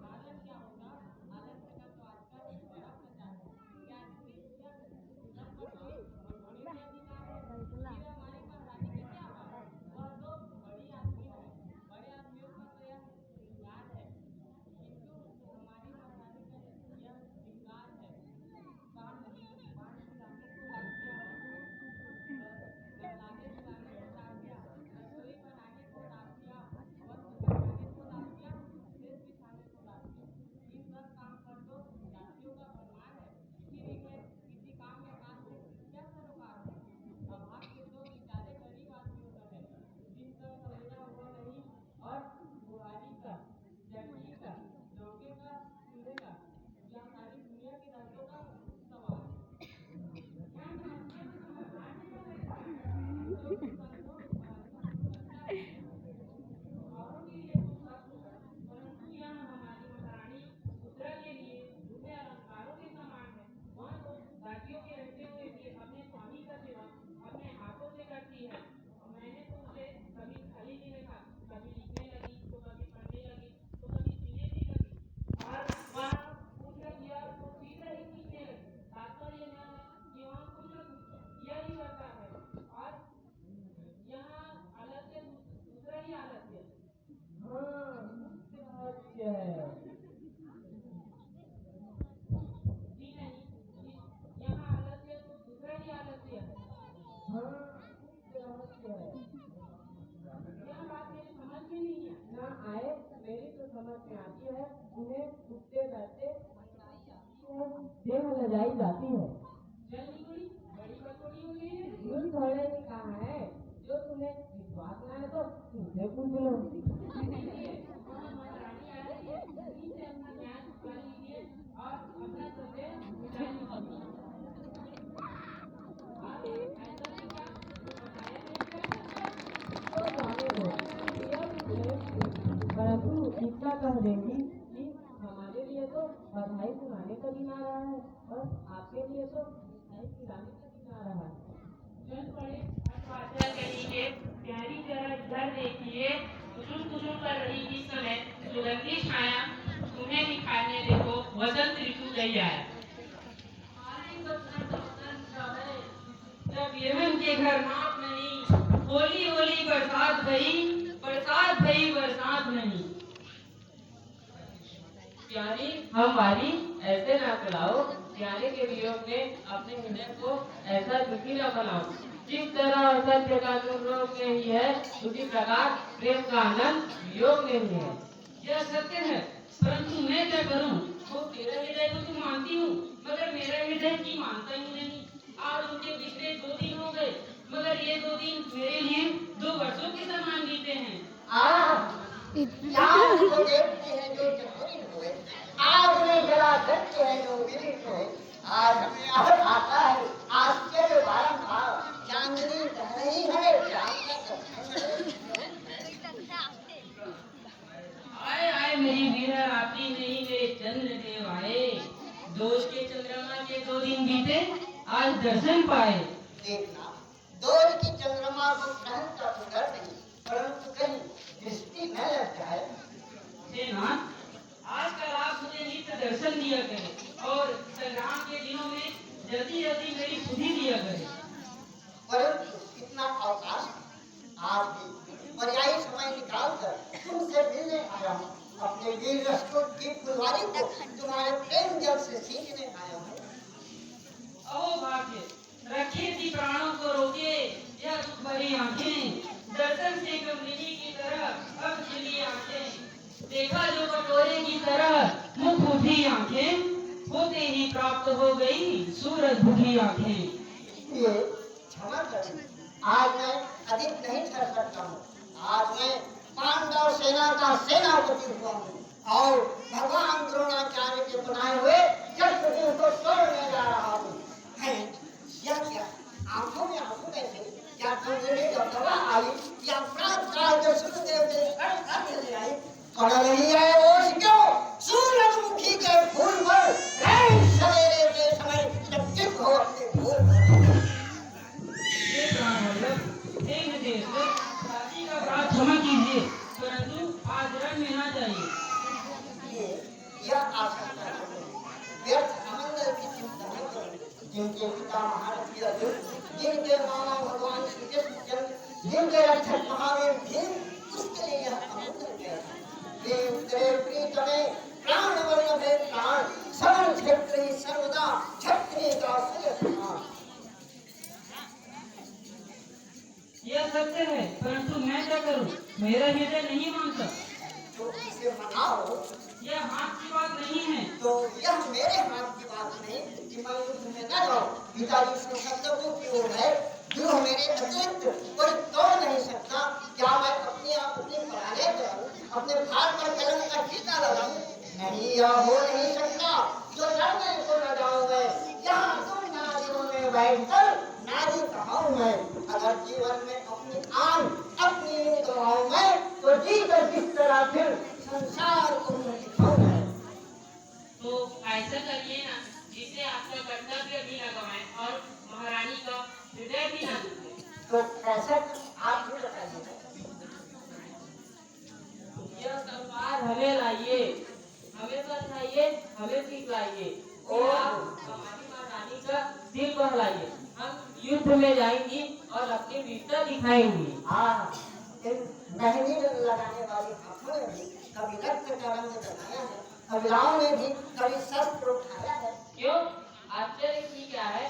पालन क्या होगा? पालन का तो आजकल बड़ा प्रचार है कि आदमी क्या घर पर कोई घोड़े के अधिकार है। फिर हमारी महारानी की क्या बात है? वह तो बड़ी आदमी है, बड़े आदमियों का तो यह श्रृंगार है, किंतु हमारी महारानी का यह श्रृंगार है। बाण बाण खिलाने को लाग गया, नहलाने धुलाने को लाग गया, रसोई बनाने को लाग गया, वस्त्र पहनाने को लाग गया, देश बिठाने को लाग गया। इन सब काम पर तो जातियों का फरमान है, फिर इन्हें किसी काम या काज से क्या सरोकार है? अभागे तो बेचारे गरीब आदमियों का है, जिनका सवेरा हुआ नहीं और बुहारी का, जंगी का, नौके का, चूल्हे का, या सारी दुनिया की रंगों का सवाल है। क्या जानते हो समझदार है जो संतों अच्छा है औरों के लिए तो सब कुछ है, परंतु यह हमारी महारानी उत्तरा के लिए झूठे अलंकारों के समान है। वह तो दासियों के रहते हुए भी अपने स्वामी का सेवा अपने हाथों से करती है। और मैंने तो उसे कभी खाली नहीं देखा, कभी लिखने लगी तो कभी पढ़ने लगी तो कभी सीने भी लगी, और वह कुछ न किया तो सीधे ही सीखने लगी। तात्पर्य यह है कि वह कुछ न कुछ यही करता है, और यहाँ आलस्य दूसरा ही आलस्य है। हाँ, क्या है? जी नहीं, यहाँ आलस्य तो दूसरा ही आलस्य है। हाँ, क्या है? यह बात मेरी समझ में नहीं है। ना आए, मेरी तो समझ में आती है। उन्हें उठते बैठते देह लजाई जाती है। जल निकली बड़ी बकौड़ी हो गई है। उस घोड़े ने कहा है, जो तुम्हें विश्वास ना है तो तुझसे पूछ लो। इसलिए वह महारानी आ रही है, उन्हीं से अपना न्याय छुपा लीजिए और अपना संदेह मिटा लीजिए। और ऐसा नहीं क्या जो बताया नहीं कर सकता? तो जाने दो, यह भी तुम्हें, परंतु इतना कह देंगी कि हमारे लिए तो बधाई सुनाने का दिन आ रहा है और आपके लिए तो मिठाई खिलाने का दिन आ रहा है। चल पड़े अथवा कहिए, प्यारी जरा इधर देखिए, कुसुम कर रही इस समय सुगंधी छाया तुम्हें निखारने देखो वसंत ऋतु गई आया। जब यमन के घर नाप नहीं, होली होली बरसात भई, बरसात भई बरसात नहीं। प्यारी हमारी ऐसे ना खिलाओ, प्यारे के वियोग में अपने हृदय को ऐसा दुखी न बनाओ। जिस तरह सत्य का दुख रोग नहीं है, उसी प्रकार प्रेम का आनंद वियोग नहीं है। यह सत्य है, परंतु मैं क्या करूं? वो तेरा हृदय तो तू मानती हूँ, मगर मेरा हृदय की मानता ही नहीं। आज उनके पिछले 2 दिन हो गए, मगर ये 2 दिन मेरे लिए 2 वर्षों के समान बीते हैं। चाँद को देखते हैं जो चकोरी हुए, आग में जला सकते हैं जो विदित हुए। आज हमें याद आता है आश्चर्य बारंबार, चांदनी कह रही है चांद आए आए मेरी वीरा रात्रि नहीं वे चंद्र देव आए, दोष के चंद्रमा के 2 दिन बीते आज दर्शन पाए। देखना, दोष की चंद्रमा को ग्रहण का तो डर नहीं, परंतु कहीं दृष्टि न लग जाए। सेनाथ, आजकल आप मुझे नित्य दर्शन दिया करें और संग्राम के दिनों में जल्दी जल्दी मेरी सुधि दिया करें। परंतु इतना अवकाश आज भी पर्यायी समय निकालकर तुमसे मिलने आया हूँ। अपने वीर रस्तों की फुलवारी को तुम्हारे प्रेम जल से सींचने आया हूँ। अहो भाग्य, रखे थी प्राणों को रोके यह दुख भरी आंखें, दर्शन से कमलिनी की तरह अब खिली आंखें। देखा जो कटोरे की तरह मुख उठी आंखें, होते ही प्राप्त हो गई सूरज भुखी आंखें। ये क्षमा करें, आज मैं अधिक नहीं ठहर सकता हूँ। आज मैं पांडव सेना का सेनापति हुआ हूँ और भगवान द्रोणाचार्य के बनाए हुए जन्मदिन को छोड़ने जा रहा हूँ। यह क्या आंखों में आंसू कैसे? क्या तुमने जब दवा आई या प्रात काल जो सूर्यदेव ने आई पड़ रही है ओस क्यों? सूरजमुखी के फूल पर सवेरे के समय जब चित हो अपने फूल क्षमा कीजिए, परंतु आज रंग में ना जाइए। ये आशा करता हूँ। व्यर्थ अमंगल की चिंता न करो। जिनके पिता महारथी अर्जुन, जिनके मामा भगवान श्री कृष्ण, जिनके रक्षक महावीर भीम, उसके लिए यह अमंगल है। वे उतरे प्रीत में प्राण वर्ण में प्राण, सबल क्षेत्र ही सर्वदा क्षत्रिय का सूर्य। यह सत्य है, परंतु मैं क्या करूं? मेरा हृदय नहीं मानता। तो इसे मनाओ। यह हाथ की बात नहीं है। तो यह मेरे हाथ की बात नहीं कि मैं युद्ध में न जाऊं। पिताजी से शब्दों की ओर है, जो मेरे अतिरिक्त कोई तोड़ नहीं सकता। क्या मैं अपनी पराने करूं, अपने भाग पर कलम का फीता लगाऊं? नहीं, यह हो नहीं सकता। जो लड़ने को न जाऊं मैं, यहाँ तुम नारियों में बैठकर नारी कहाऊं मैं। अगर जीवन में अपनी आन अपनी नींद गवाऊं मैं, तो जीकर किस तरह फिर संसार को मैं दिखाऊं मैं। तो ऐसा करिए ना, जिससे आपका कर्तव्य भी न गवाएं और महारानी का हृदय भी न टूटे। तो ऐसा आप भी बताइए। यह तलवार हमें लाइए, हमें समझाइए, हमें सिखलाइए और आप हमारी महारानी का दिल बहलाइए। हम युद्ध में जाएंगी और अपनी वीरता दिखाएंगी। हाँ, इन मेहंदी लगाने वाली हाथों ने भी कभी रक्त का रंग जमाया है, कविराओं ने भी कभी शस्त्र उठाया है। क्यों? आश्चर्य की क्या है?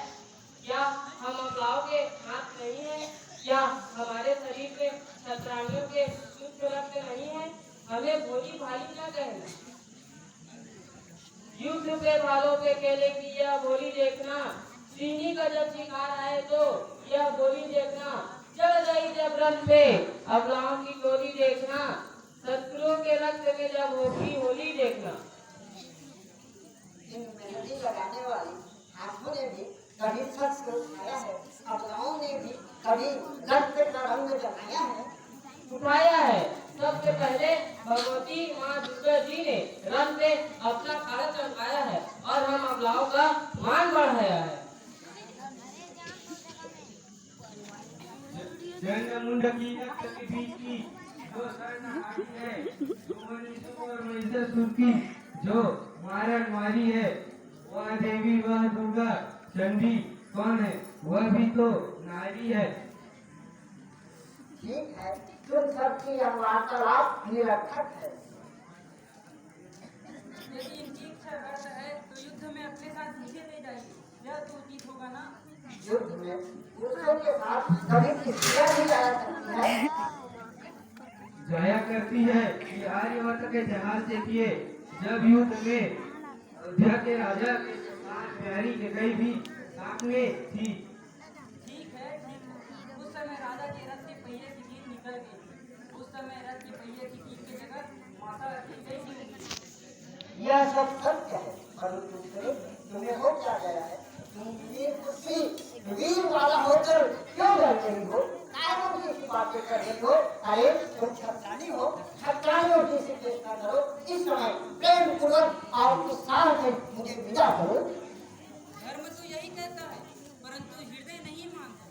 क्या हम अबलाओं के हाथ नहीं है? क्या हमारे शरीर में शत्राणियों के सूक्ष्म रक्त नहीं है? हमें भोली भाली न कहना। युद्ध के भालों पे केले की यह बोली देखना, सिंही का जब शिकार आए तो यह बोली देखना, चढ़ गई जब रथ पे अबलाओं की टोली देखना, शत्रुओं के रक्त में जब होगी होली देखना। इन मेहंदी लगाने वाली हाथों ने भी कभी शस्त्र उठाया है, अबलाओं ने भी कभी रक्त का रंग जमाया है। उठाया है। सबसे पहले भगवती माँ दुर्गा जी ने रन में अपना खड़ा चमकाया है और हम अबलाओं का मान बढ़ाया है। मुंड की रक्त के बीच की जो शरणार्थी है, जो मनीषों और महिषासुर की जो मारन मारी है, वह देवी, वह दुर्गा चंडी कौन है? वह भी तो नारी है। ठीक है, तुम सबकी यह वार्तालाप निरर्थक है। यदि इनकी इच्छा व्यर्थ है तो युद्ध में अपने साथ मुझे ले जाइए, यह तो उचित होगा ना। युद्ध में पुरुषों के साथ कभी स्त्रियां भी जाया करती है। जाया करती है कि आर्यवर्त के जहाज देखिए, जब युद्ध में अयोध्या के राजा के साथ प्यारी गई भी साथ में थी। ठीक है, उस समय राजा के रथ के पहिए की कील निकल गई। उस समय रथ के पहिए की कील की जगह माता रखी गई थी। यह सब सत्य है, परंतु तुम्हें हो क्या गया है? तुम वीर वाला होकर क्यों डर रही हो? कायरों की सी बातें कर रही हो? अरे तुम छत्रानी हो, छत्रानियों की सी चेष्टा करो। इस समय प्रेम पूर्वक और उत्साह से मुझे विदा करो। धर्म तो यही कहता है, परंतु हृदय नहीं मानता।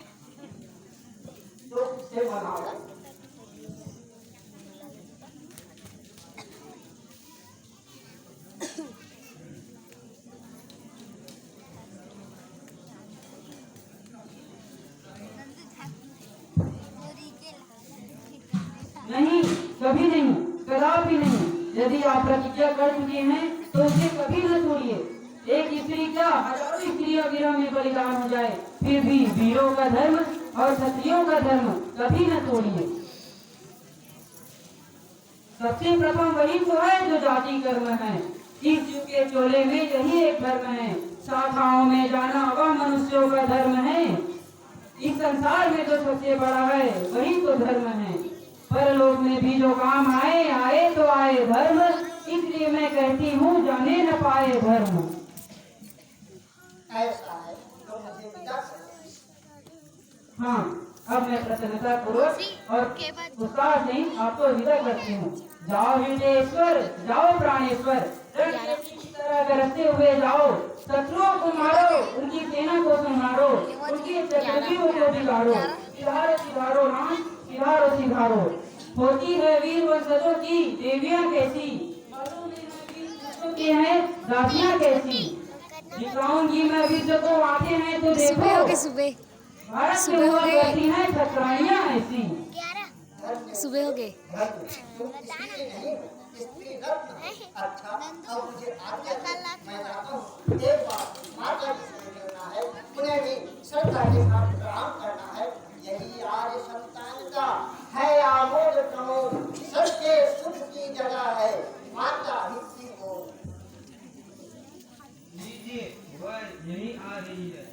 तो उसे मनाओ। नहीं, कभी नहीं, कदापि नहीं। यदि आप प्रतिज्ञा कर चुके हैं तो उसे कभी न छोड़िए। एक स्त्री क्या हजारों स्त्रियां गिरोह में बलिदान हो जाए, फिर भी वीरों का धर्म और क्षत्रियों का धर्म कभी न छोड़िए। सबसे प्रथम वही तो है जो जाति कर्म है। इस युग के चोले में यही एक धर्म है। शाखाओं में जाना वह मनुष्यों का धर्म है। इस संसार में जो सबसे बड़ा है वही तो धर्म है। परलोक में भी जो काम आए आए तो आए धर्म, इसलिए मैं कहती हूँ जाने न पाए धर्म। ऐसा है तो मुझे विदा करो। हाँ, अब मैं प्रसन्नता पूर्वक और उत्साह से आपको विदा करती हूँ। जाओ हृदयेश्वर, जाओ प्राणेश्वर, रणनीति की तरह गरजते हुए जाओ। शत्रुओं को मारो, उनकी सेना को संहारो, उनके चक्रव्यूह को बिगाड़ो। सिधारो सिधारो राम, सिधारो सिधारो। होती है वीर वंशजों की देवियां कैसी, मालूम है वीर पुरुषों की ये हैं दासियां कैसी। दिखाऊंगी मैं विश्व को आते हैं तो सुबह हो गई, देखो सुबह भारत में सुबह हो हुआ गई। करती हैं ठकुराइयां ऐसी। सुबह हो गए। तुम स्त्री नहीं, स्त्री रत्न। अच्छा, अब मुझे आज्ञा दो, मैं जाता हूँ। एक बार माता जी से मिलना है, उन्हें भी श्रद्धा के साथ प्रणाम करना है। यही आर्य संतान का है आमोद प्रमोद, सबके सुख की जगह है माता हित की ओर। लीजिए, वह यही आ रही है।